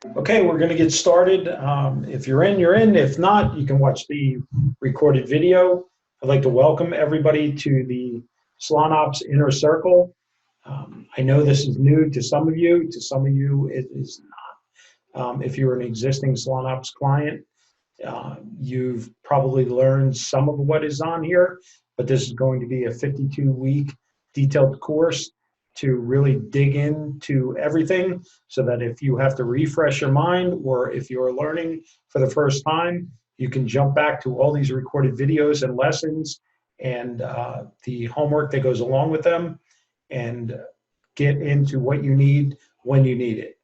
Okay, we're going to get started. If you're in, you're in. If not, you can watch the recorded video. I'd like to welcome everybody to the Salon Ops Inner Circle. I know this is new to some of you. To some of you, it is not. If you're an existing Salon Ops client, you've probably learned some of what is on here, but this is going to be a 52-week detailed course to really dig into everything so that if you have to refresh your mind or if you're learning for the first time, you can jump back to all these recorded videos and lessons and the homework that goes along with them and get into what you need when you need it.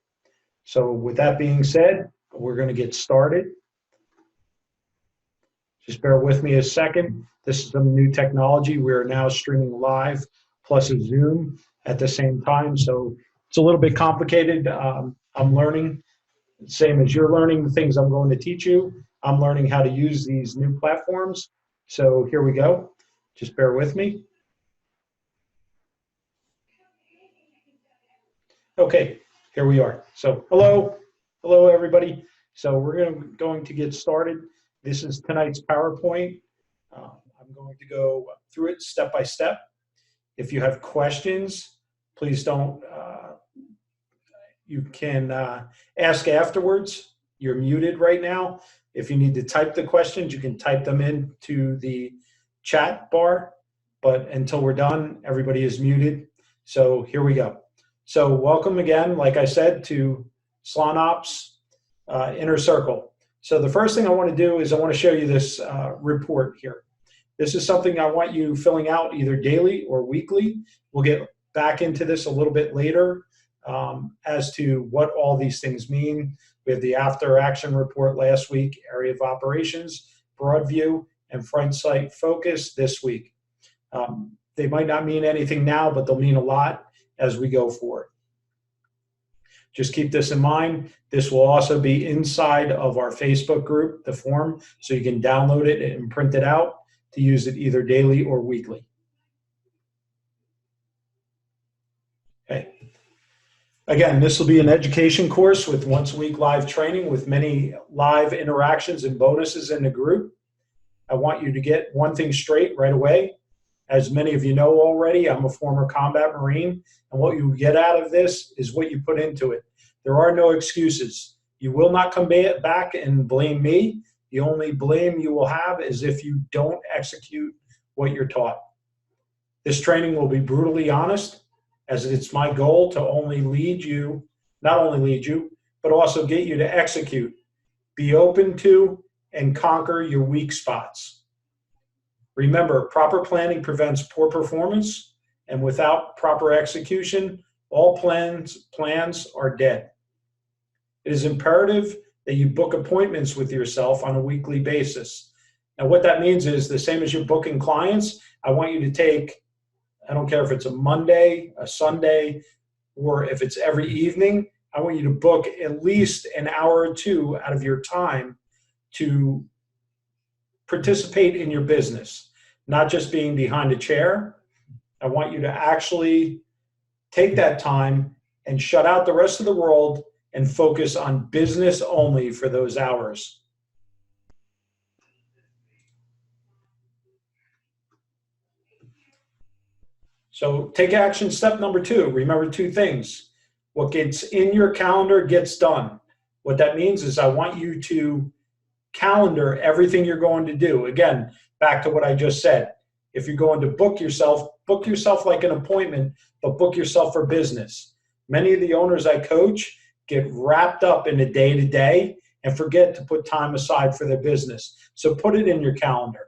So with that being said, we're going to get started. Just bear with me a second. This is some new technology. We are now streaming live plus a Zoom at the same time. So it's a little bit complicated. I'm learning, same as you're learning the things I'm going to teach you. I'm learning how to use these new platforms. So here we go. Just bear with me. Okay, here we are. So hello everybody. So we're going to get started. This is tonight's PowerPoint. I'm going to go through it step by step. If you have questions, please don't, you can ask afterwards. You're muted right now. If you need to type the questions, you can type them into the chat bar, but until we're done, everybody is muted. So here we go. So welcome again, like I said, to Salon Ops Inner Circle. So the first thing I want to do is I want to show you this report here. This is something I want you filling out either daily or weekly. We'll get back into this a little bit later as to what all these things mean. We have the after action report last week, area of operations, broad view, and front sight focus this week. They might not mean anything now, but they'll mean a lot as we go forward. Just keep this in mind. This will also be inside of our Facebook group, the form, so you can download it and print it out to use it either daily or weekly. Okay. Again, this will be an education course with once a week live training with many live interactions and bonuses in the group. I want you to get one thing straight right away. As many of you know already, I'm a former combat Marine, and what you get out of this is what you put into it. There are no excuses. You will not come back and blame me. The only blame you will have is if you don't execute what you're taught. This training will be brutally honest, as it's my goal to only lead you, not only lead you, but also get you to execute. Be open to and conquer your weak spots. Remember, proper planning prevents poor performance, and without proper execution, all plans are dead. It is imperative that you book appointments with yourself on a weekly basis. Now, what that means is the same as you're booking clients, I want you to take, I don't care if it's a Monday, a Sunday, or if it's every evening, I want you to book at least an hour or two out of your time to participate in your business, not just being behind a chair. I want you to actually take that time and shut out the rest of the world and focus on business only for those hours. So take action step number 2. Remember 2 things. What gets in your calendar gets done. What that means is I want you to calendar everything you're going to do. Again, back to what I just said. If you're going to book yourself like an appointment, but book yourself for business. Many of the owners I coach get wrapped up in the day-to-day and forget to put time aside for their business. So put it in your calendar.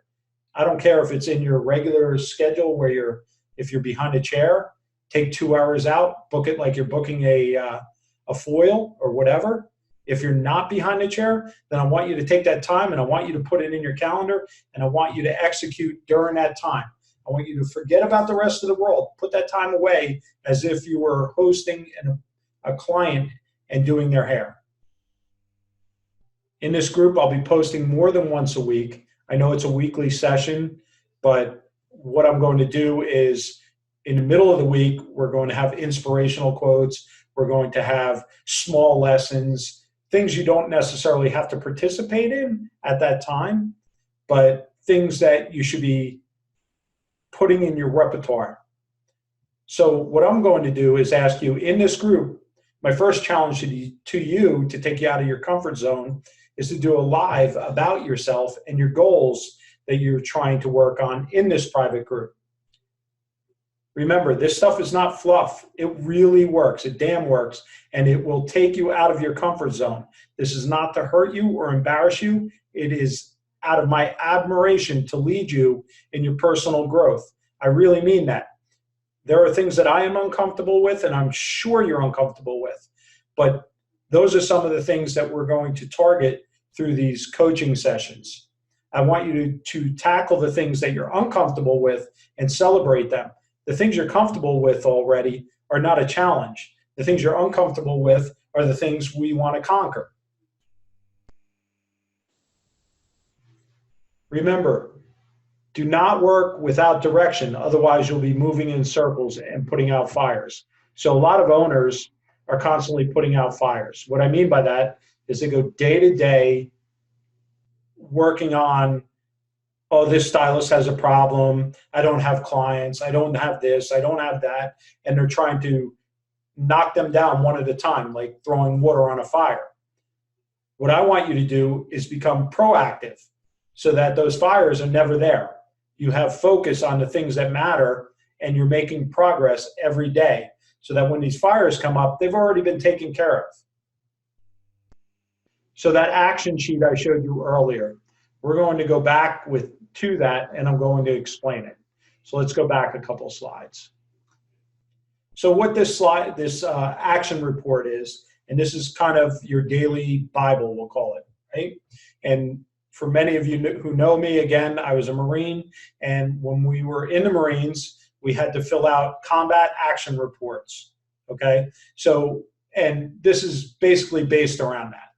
I don't care if it's in your regular schedule where if you're behind a chair, take 2 hours out, book it like you're booking a foil or whatever. If you're not behind a chair, then I want you to take that time and I want you to put it in your calendar and I want you to execute during that time. I want you to forget about the rest of the world. Put that time away as if you were hosting a client and doing their hair. In this group, I'll be posting more than once a week. I know it's a weekly session, but what I'm going to do is in the middle of the week, we're going to have inspirational quotes. We're going to have small lessons things you don't necessarily have to participate in at that time, but things that you should be putting in your repertoire. So what I'm going to do is ask you in this group, my first challenge to you to take you out of your comfort zone is to do a live about yourself and your goals that you're trying to work on in this private group. Remember, this stuff is not fluff. It really works. It damn works. And it will take you out of your comfort zone. This is not to hurt you or embarrass you. It is out of my admiration to lead you in your personal growth. I really mean that. There are things that I am uncomfortable with, and I'm sure you're uncomfortable with. But those are some of the things that we're going to target through these coaching sessions. I want you to tackle the things that you're uncomfortable with and celebrate them. The things you're comfortable with already are not a challenge. The things you're uncomfortable with are the things we want to conquer. Remember, do not work without direction, otherwise you'll be moving in circles and putting out fires. So a lot of owners are constantly putting out fires. What I mean by that is they go day to day working on, oh, this stylist has a problem, I don't have clients, I don't have this, I don't have that, and they're trying to knock them down one at a time, like throwing water on a fire. What I want you to do is become proactive so that those fires are never there. You have focus on the things that matter, and you're making progress every day so that when these fires come up, they've already been taken care of. So that action sheet I showed you earlier, we're going to go back to that, and I'm going to explain it. So let's go back a couple slides. So what this action report is, and this is kind of your daily Bible, we'll call it, right? And for many of you who know me, again, I was a Marine, and when we were in the Marines, we had to fill out combat action reports, okay? So, and this is basically based around that.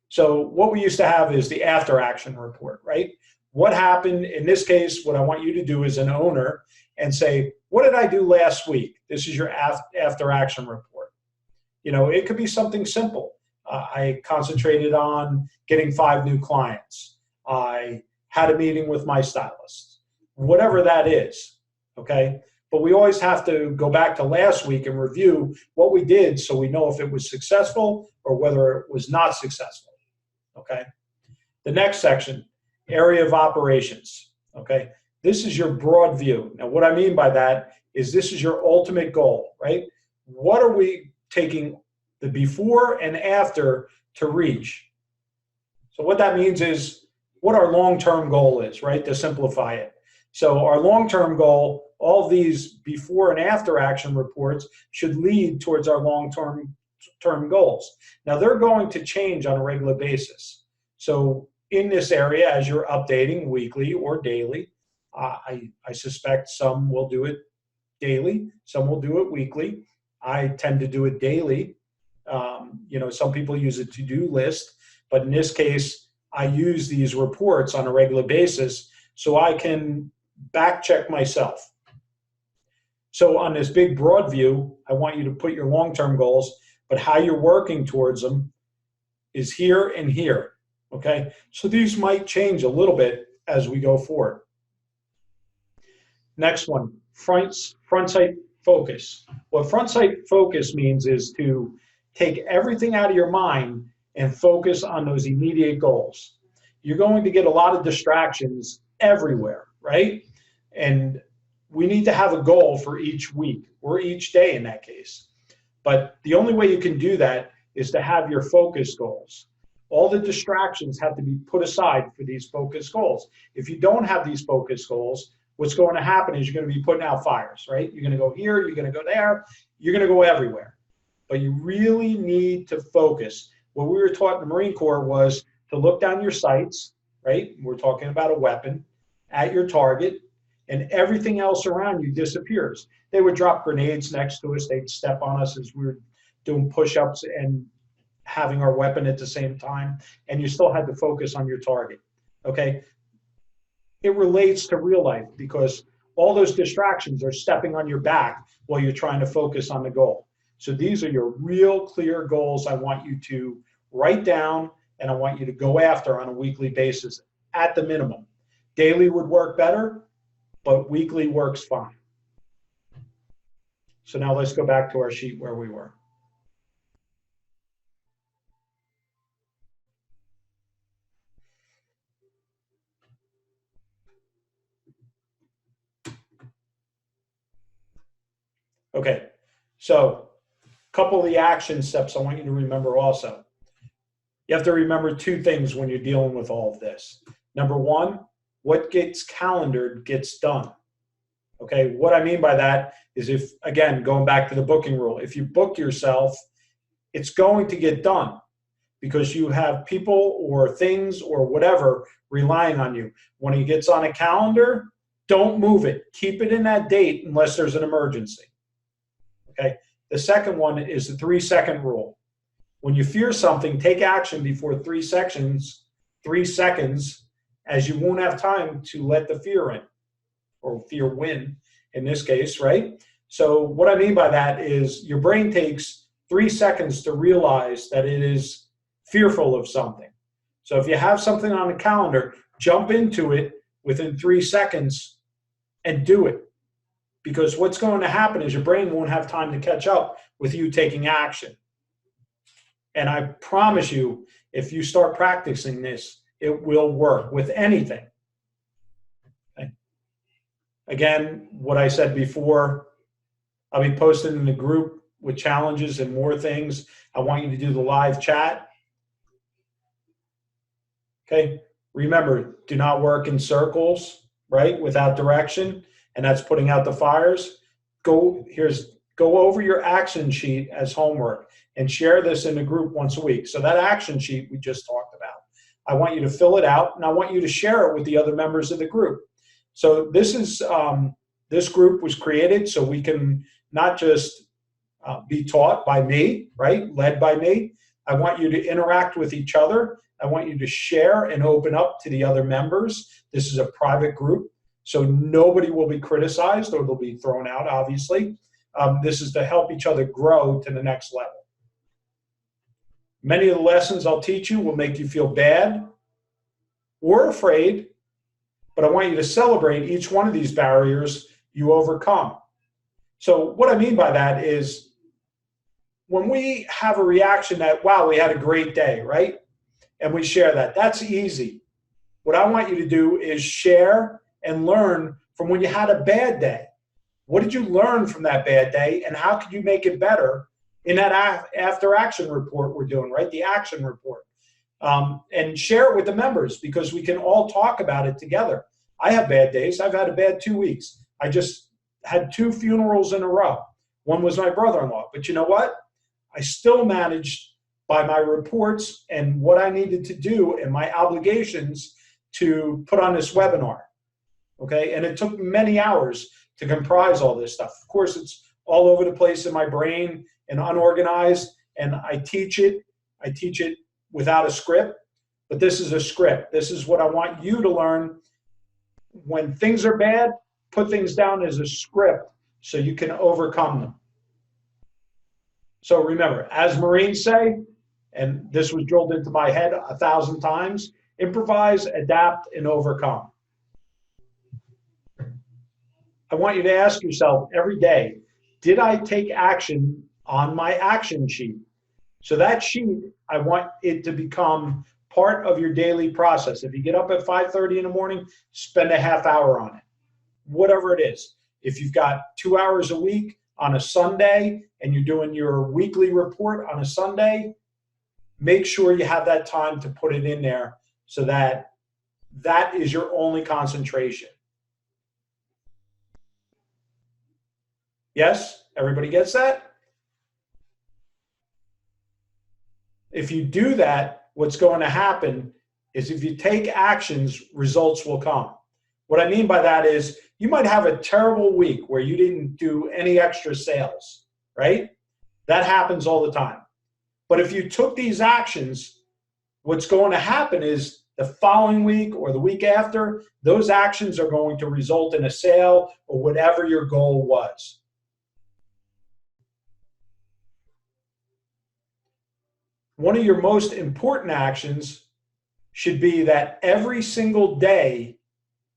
So what we used to have is the after action report, right? What happened in this case? What I want you to do as an owner and say, what did I do last week? This is your after action report. You know, it could be something simple. I concentrated on getting 5 new clients. I had a meeting with my stylist, whatever that is, okay? But we always have to go back to last week and review what we did so we know if it was successful or whether it was not successful, okay? The next section, area of operations, okay? This is your broad view. Now, what I mean by that is this is your ultimate goal, right? What are we taking the before and after to reach? So what that means is what our long-term goal is, right, to simplify it. So our long-term goal, all these before and after action reports should lead towards our long-term goals. Now, they're going to change on a regular basis. So in this area, as you're updating weekly or daily, I suspect some will do it daily, some will do it weekly. I tend to do it daily. You know, some people use a to-do list, but in this case, I use these reports on a regular basis so I can back check myself. So on this big broad view, I want you to put your long-term goals, but how you're working towards them is here and here, okay? So these might change a little bit as we go forward. Next one, front sight focus. What front sight focus means is to take everything out of your mind and focus on those immediate goals. You're going to get a lot of distractions everywhere, right? And we need to have a goal for each week or each day in that case. But the only way you can do that is to have your focus goals. All the distractions have to be put aside for these focus goals. If you don't have these focus goals, what's going to happen is you're going to be putting out fires, right? You're going to go here, you're going to go there, you're going to go everywhere. But you really need to focus. What we were taught in the Marine Corps was to look down your sights, right? We're talking about a weapon, at your target, and everything else around you disappears. They would drop grenades next to us. They'd step on us as we were doing push-ups and having our weapon at the same time, and you still had to focus on your target, okay? It relates to real life because all those distractions are stepping on your back while you're trying to focus on the goal. So these are your real clear goals I want you to write down, and I want you to go after on a weekly basis at the minimum. Daily would work better, but weekly works fine. So now let's go back to our sheet where we were. Okay, so a couple of the action steps I want you to remember also. You have to remember two things when you're dealing with all of this. Number one, what gets calendared gets done. Okay, what I mean by that is, if, again, going back to the booking rule, if you book yourself, it's going to get done because you have people or things or whatever relying on you. When it gets on a calendar, don't move it. Keep it in that date unless there's an emergency. Okay, the second one is the 3-second rule. When you fear something, take action before 3 seconds, as you won't have time to let the fear in, or fear win in this case, right? So what I mean by that is your brain takes 3 seconds to realize that it is fearful of something. So if you have something on the calendar, jump into it within 3 seconds and do it. Because what's going to happen is your brain won't have time to catch up with you taking action. And I promise you, if you start practicing this, it will work with anything. Okay. Again, what I said before, I'll be posting in the group with challenges and more things. I want you to do the live chat. Okay. Remember, do not work in circles, right, without direction, and that's putting out the fires. Go over your action sheet as homework and share this in the group once a week. So that action sheet we just talked about, I want you to fill it out, and I want you to share it with the other members of the group. So this is this group was created so we can not just be taught by me, right, led by me. I want you to interact with each other. I want you to share and open up to the other members. This is a private group, so nobody will be criticized or they'll be thrown out, obviously. This is to help each other grow to the next level. Many of the lessons I'll teach you will make you feel bad or afraid, but I want you to celebrate each one of these barriers you overcome. So what I mean by that is when we have a reaction that, wow, we had a great day, right? And we share that, that's easy. What I want you to do is share and learn from when you had a bad day. What did you learn from that bad day, and how could you make it better in that after action report we're doing, right? The action report. And share it with the members because we can all talk about it together. I have bad days. I've had a bad 2 weeks. I just had 2 funerals in a row. One was my brother-in-law. But you know what? I still managed by my reports and what I needed to do and my obligations to put on this webinar. Okay? And it took many hours to comprise all this stuff. Of course, it's all over the place in my brain and unorganized, and I teach it without a script, but this is a script. This is what I want you to learn. When things are bad, put things down as a script so you can overcome them. So remember, as Marines say, and this was drilled into my head 1,000 times, improvise, adapt, and overcome. I want you to ask yourself every day, did I take action on my action sheet? So that sheet, I want it to become part of your daily process. If you get up at 5:30 in the morning, spend a half hour on it, whatever it is. If you've got 2 hours a week on a Sunday and you're doing your weekly report on a Sunday, make sure you have that time to put it in there so that that is your only concentration. Yes? Everybody gets that? If you do that, what's going to happen is if you take actions, results will come. What I mean by that is you might have a terrible week where you didn't do any extra sales, right? That happens all the time. But if you took these actions, what's going to happen is the following week or the week after, those actions are going to result in a sale or whatever your goal was. one of your most important actions should be that every single day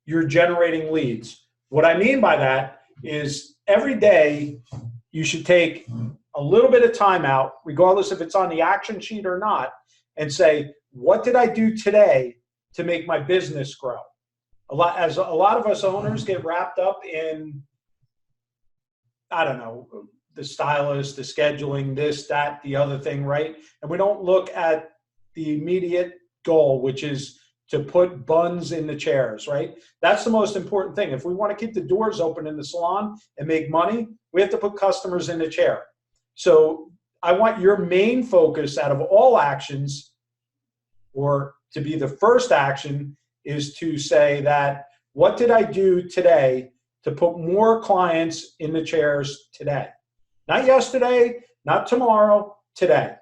you're generating leads. What I mean by that is every day you should take a little bit of time out, regardless if it's on the action sheet or not, and say, what did I do today to make my business grow? A lot of us owners get wrapped up in, I don't know, the stylist, the scheduling, this, that, the other thing, right? And we don't look at the immediate goal, which is to put buns in the chairs, right? That's the most important thing. If we want to keep the doors open in the salon and make money, we have to put customers in the chair. So I want your main focus out of all actions, or to be the first action, is to say that, what did I do today to put more clients in the chairs today? Not yesterday, not tomorrow, today.